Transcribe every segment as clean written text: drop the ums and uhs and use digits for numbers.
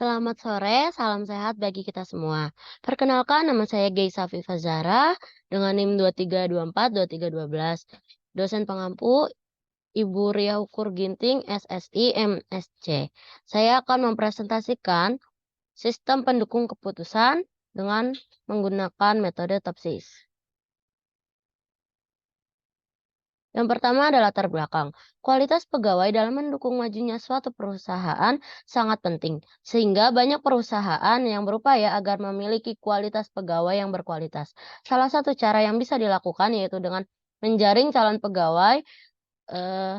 Selamat sore, salam sehat bagi kita semua. Perkenalkan, nama saya Geisa Viva Zara dengan NIM 23242312. Dosen pengampu Ibu Ria Ukur Ginting, SSI, MSc. Saya akan mempresentasikan sistem pendukung keputusan dengan menggunakan metode TOPSIS. Yang pertama adalah latar belakang. Kualitas pegawai dalam mendukung majunya suatu perusahaan sangat penting, sehingga banyak perusahaan yang berupaya agar memiliki kualitas pegawai yang berkualitas. Salah satu cara yang bisa dilakukan yaitu dengan menjaring calon pegawai eh,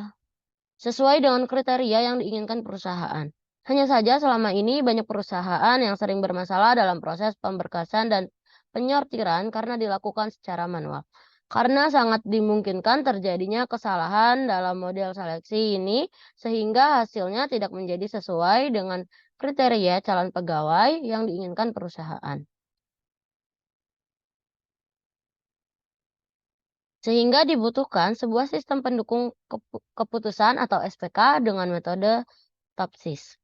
sesuai dengan kriteria yang diinginkan perusahaan. Hanya saja selama ini banyak perusahaan yang sering bermasalah dalam proses pemberkasan dan penyortiran karena dilakukan secara manual. Karena sangat dimungkinkan terjadinya kesalahan dalam model seleksi ini, sehingga hasilnya tidak menjadi sesuai dengan kriteria calon pegawai yang diinginkan perusahaan. Sehingga dibutuhkan sebuah sistem pendukung keputusan atau SPK dengan metode TOPSIS.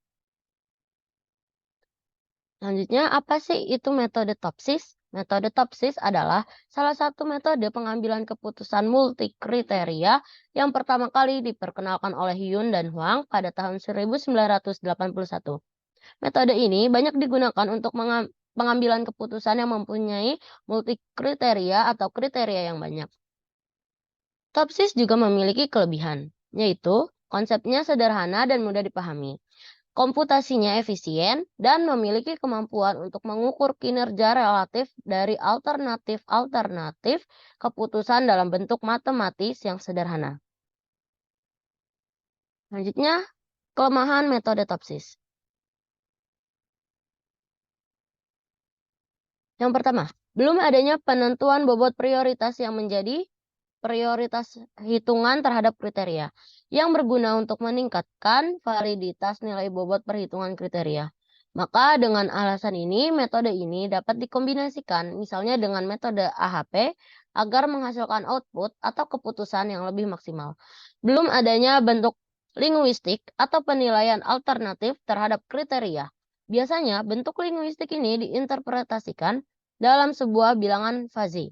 Selanjutnya, apa sih itu metode TOPSIS? Metode TOPSIS adalah salah satu metode pengambilan keputusan multi kriteria yang pertama kali diperkenalkan oleh Yun dan Huang pada tahun 1981. Metode ini banyak digunakan untuk pengambilan keputusan yang mempunyai multi kriteria atau kriteria yang banyak. TOPSIS juga memiliki kelebihan, yaitu konsepnya sederhana dan mudah dipahami. Komputasinya efisien dan memiliki kemampuan untuk mengukur kinerja relatif dari alternatif-alternatif keputusan dalam bentuk matematis yang sederhana. Selanjutnya, kelemahan metode TOPSIS. Yang pertama, belum adanya penentuan bobot prioritas yang menjadi prioritas hitungan terhadap kriteria yang berguna untuk meningkatkan validitas nilai bobot perhitungan kriteria. Maka dengan alasan ini, metode ini dapat dikombinasikan misalnya dengan metode AHP agar menghasilkan output atau keputusan yang lebih maksimal. Belum adanya bentuk linguistik atau penilaian alternatif terhadap kriteria. Biasanya bentuk linguistik ini diinterpretasikan dalam sebuah bilangan fuzzy.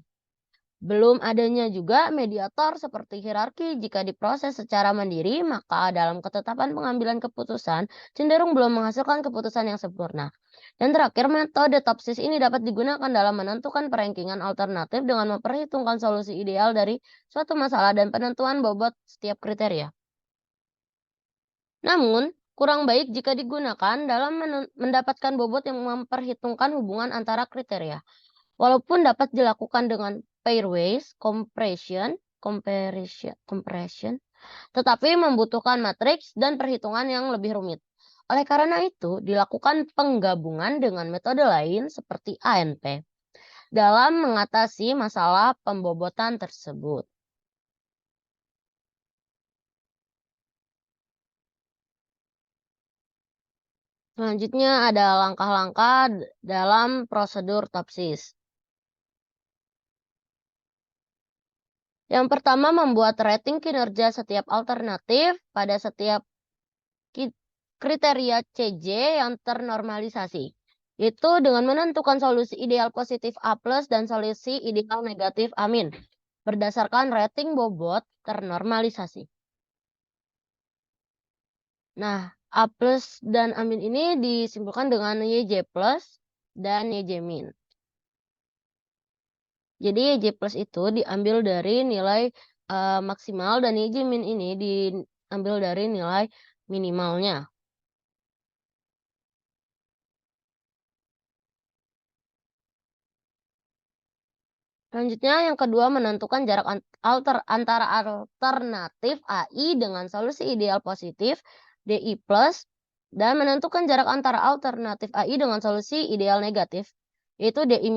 Belum adanya juga mediator seperti hierarki jika diproses secara mandiri, maka dalam ketetapan pengambilan keputusan cenderung belum menghasilkan keputusan yang sempurna. Dan terakhir, metode TOPSIS ini dapat digunakan dalam menentukan perankingan alternatif dengan memperhitungkan solusi ideal dari suatu masalah dan penentuan bobot setiap kriteria. Namun, kurang baik jika digunakan dalam mendapatkan bobot yang memperhitungkan hubungan antara kriteria. Walaupun dapat dilakukan dengan pairwise compression, tetapi membutuhkan matriks dan perhitungan yang lebih rumit. Oleh karena itu, dilakukan penggabungan dengan metode lain seperti ANP dalam mengatasi masalah pembobotan tersebut. Selanjutnya ada langkah-langkah dalam prosedur TOPSIS. Yang pertama, membuat rating kinerja setiap alternatif pada setiap kriteria CJ yang ternormalisasi. Itu dengan menentukan solusi ideal positif A+ dan solusi ideal negatif A- berdasarkan rating bobot ternormalisasi. Nah, A+ dan A- ini disimpulkan dengan YJ+ dan YJ-. Jadi YJ+ itu diambil dari nilai maksimal dan YJ- ini diambil dari nilai minimalnya. Selanjutnya yang kedua menentukan jarak antara alternatif AI dengan solusi ideal positif DI+, dan menentukan jarak antara alternatif AI dengan solusi ideal negatif yaitu DI-.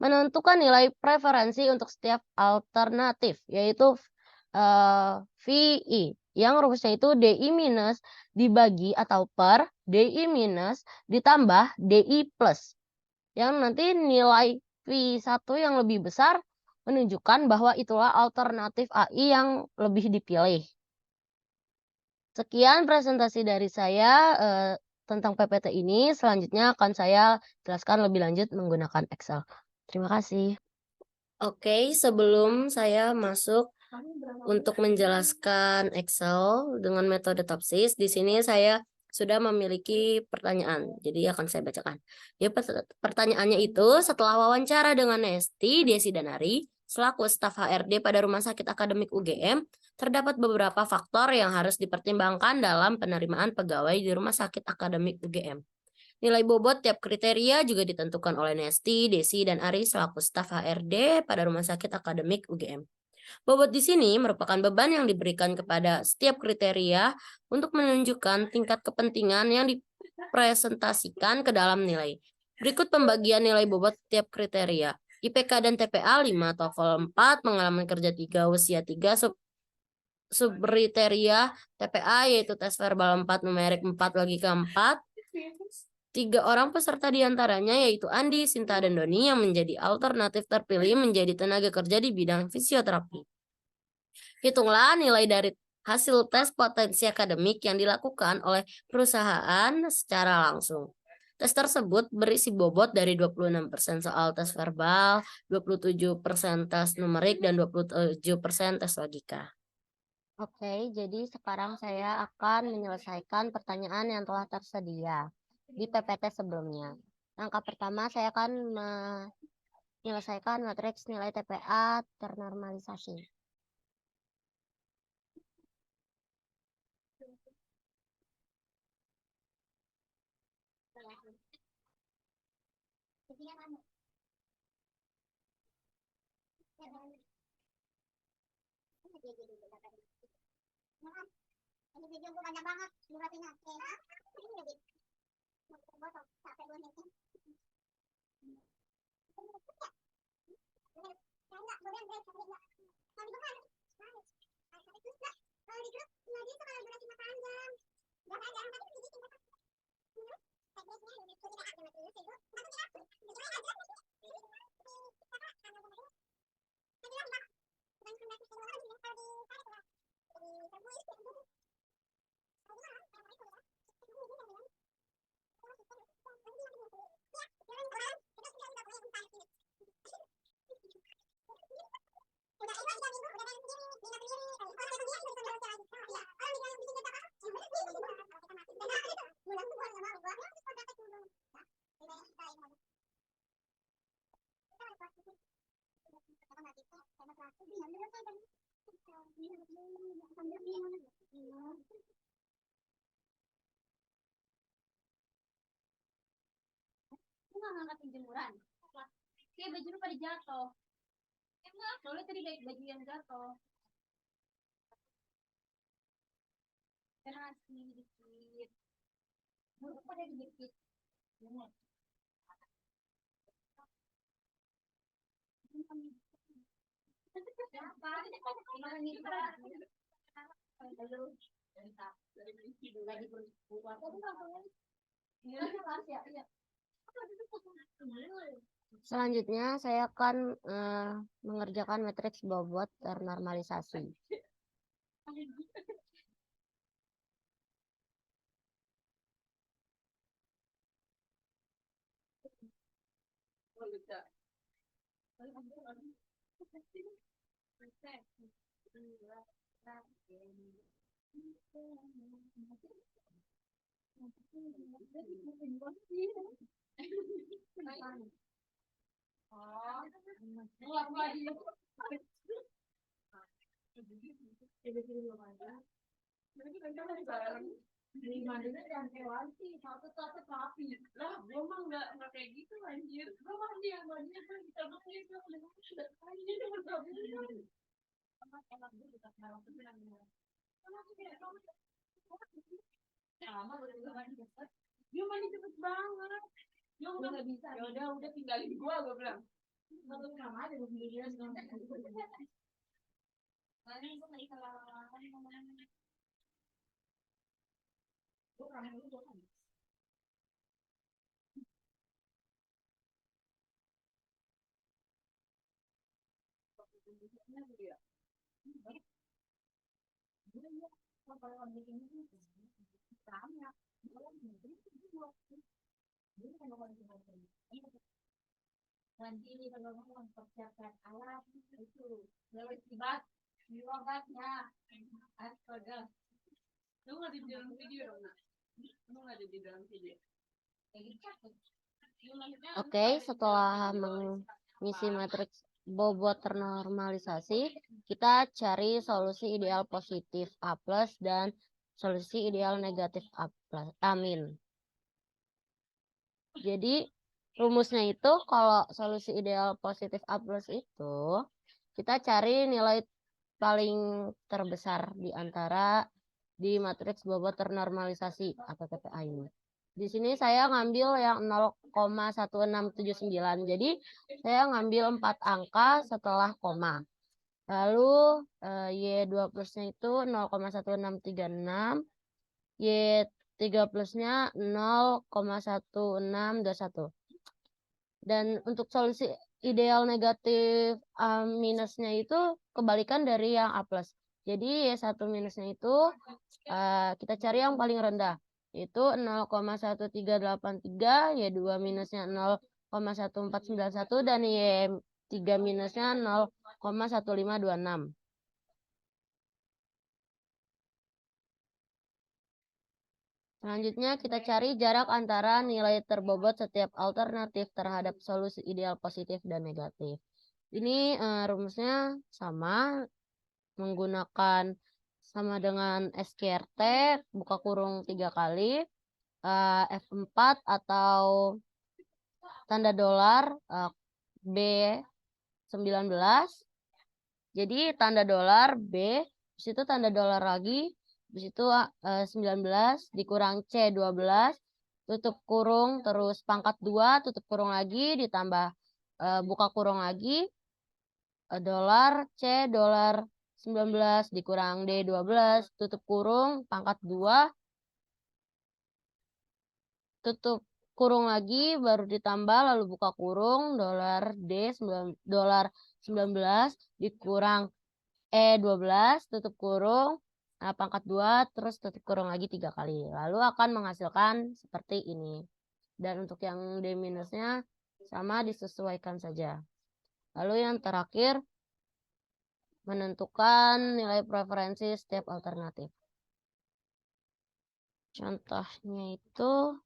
Menentukan nilai preferensi untuk setiap alternatif yaitu VI yang rumusnya itu DI- dibagi atau per DI- ditambah DI+, yang nanti nilai V1 yang lebih besar menunjukkan bahwa itulah alternatif AI yang lebih dipilih. Sekian presentasi dari saya. tentang PPT ini. Selanjutnya akan saya jelaskan lebih lanjut menggunakan Excel. Terima kasih. Oke, sebelum saya masuk untuk menjelaskan Excel dengan metode Topsys, di sini saya sudah memiliki pertanyaan. Jadi akan saya bacakan. Ya, pertanyaannya itu, setelah wawancara dengan Nesti, Desi, dan Ari, selaku staf HRD pada Rumah Sakit Akademik UGM, terdapat beberapa faktor yang harus dipertimbangkan dalam penerimaan pegawai di Rumah Sakit Akademik UGM. Nilai bobot tiap kriteria juga ditentukan oleh Nesti, Desi, dan Ari selaku staf HRD pada Rumah Sakit Akademik UGM. Bobot di sini merupakan beban yang diberikan kepada setiap kriteria untuk menunjukkan tingkat kepentingan yang dipresentasikan ke dalam nilai. Berikut pembagian nilai bobot tiap kriteria. IPK dan TPA 5, TOEFL 4, pengalaman kerja 3, usia 3, subkriteria TPA yaitu tes verbal 4, numerik 4, logika 4. 3 orang peserta diantaranya yaitu Andi, Sinta, dan Doni yang menjadi alternatif terpilih menjadi tenaga kerja di bidang fisioterapi. Hitunglah nilai dari hasil tes potensi akademik yang dilakukan oleh perusahaan secara langsung. Tes tersebut berisi bobot dari 26% soal tes verbal, 27% tes numerik, dan 27% tes logika. Oke, jadi sekarang saya akan menyelesaikan pertanyaan yang telah tersedia di PPT sebelumnya. Langkah pertama, saya akan menyelesaikan matriks nilai TPA ternormalisasi. Ini video gue banyak banget durasinya. Ini lebih botol sampai 2 menit. Enggak, boleh break tapi enggak. Kalau di bukan. Tapi terus enggak. Kalau di grup enggak bisa kalau durasi panjang. Enggak ada yang tadi sedikit enggak. Teknisnya lebih sudah ada dulu sih, Bu. Tapi tidak. Jadi ada. Nggak ngangkatin jemuran. Kayak baju lu pada jatuh. Emang soalnya tadi baju yang jatuh. Karena dikit. Lu pada dikit. Selanjutnya saya akan mengerjakan matriks bobot ternormalisasi. Mandinya jangan kayak sih, satu rapi. Lah, gue mah nggak kayak gitu anjir. Gue mah dia mandinya kan kita pakai itu udah anjir udah bergabung. Enak gue juga malam itu bilang sama udah mandi cepet. Dia mandi cepet banget. Dia nggak bisa. Ya udah tinggalin gue bilang. Nggak sama aja gue dia sekarang. Mana gue nggak salah. Gue kangen lu kan. Oke, setelah mengisi matriks bobot ternormalisasi, kita cari solusi ideal positif A+ dan solusi ideal negatif A+, amin. Jadi rumusnya itu kalau solusi ideal positif A+ itu kita cari nilai paling terbesar di antara di matriks bobot ternormalisasi atau TPA ini. Di sini saya ngambil yang 0,1679. Jadi saya ngambil 4 angka setelah koma. Lalu Y2 plusnya itu 0,1636. Y3 plusnya 0,1621. Dan untuk solusi ideal negatif minusnya itu kebalikan dari yang A+. Jadi Y1 minusnya itu kita cari yang paling rendah, yaitu 0,1383, Y2 minusnya 0,1491, dan Y3 minusnya 0,1526. Selanjutnya kita cari jarak antara nilai terbobot setiap alternatif terhadap solusi ideal positif dan negatif. Ini rumusnya sama, menggunakan sama dengan SQRT, buka kurung 3 kali, F4 atau tanda dolar B19. Jadi tanda dolar B, di situ tanda dolar lagi, di situ 19 dikurang C12, tutup kurung, terus pangkat 2, tutup kurung lagi, ditambah buka kurung lagi, dolar C dolar 19 dikurang D12, tutup kurung, pangkat 2, tutup kurung lagi, baru ditambah, lalu buka kurung, dolar D dolar 19 dikurang E12, tutup kurung, pangkat 2, terus tutup kurung lagi 3 kali. Lalu akan menghasilkan seperti ini. Dan untuk yang D minusnya sama, disesuaikan saja. Lalu yang terakhir, menentukan nilai preferensi setiap alternatif. Contohnya itu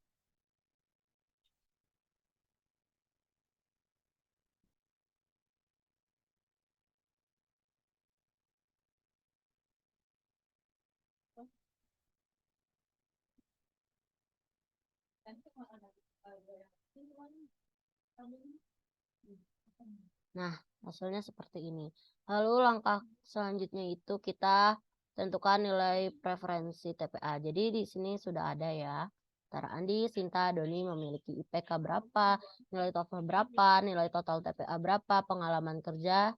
nah, hasilnya seperti ini. Lalu langkah selanjutnya itu kita tentukan nilai preferensi TPA. Jadi di sini sudah ada ya. Antara Andi, Sinta, Doni memiliki IPK berapa, nilai TOEFL berapa, nilai total TPA berapa, pengalaman kerja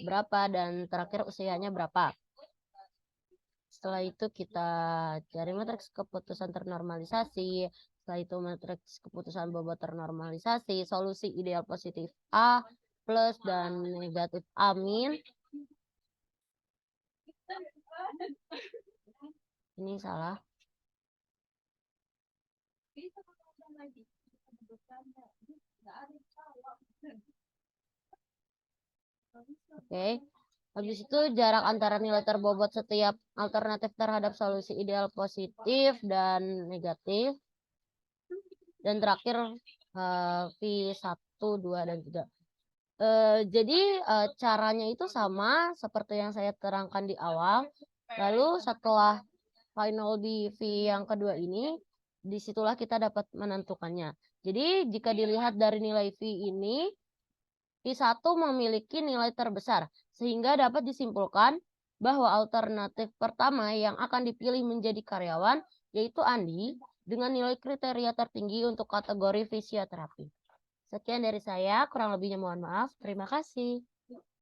berapa, dan terakhir usianya berapa. Setelah itu kita cari matriks keputusan ternormalisasi. Setelah itu matriks keputusan bobot ternormalisasi, solusi ideal positif A plus dan negatif A min. Ini salah. Oke. Habis itu jarak antara nilai terbobot setiap alternatif terhadap solusi ideal positif dan negatif. Dan terakhir V1, 2, dan 3. Jadi caranya itu sama seperti yang saya terangkan di awal. Lalu setelah final di V yang kedua ini, disitulah kita dapat menentukannya. Jadi jika dilihat dari nilai V ini, V1 memiliki nilai terbesar, sehingga dapat disimpulkan bahwa alternatif pertama yang akan dipilih menjadi karyawan yaitu Andi dengan nilai kriteria tertinggi untuk kategori fisioterapi. Sekian dari saya, kurang lebihnya mohon maaf. Terima kasih.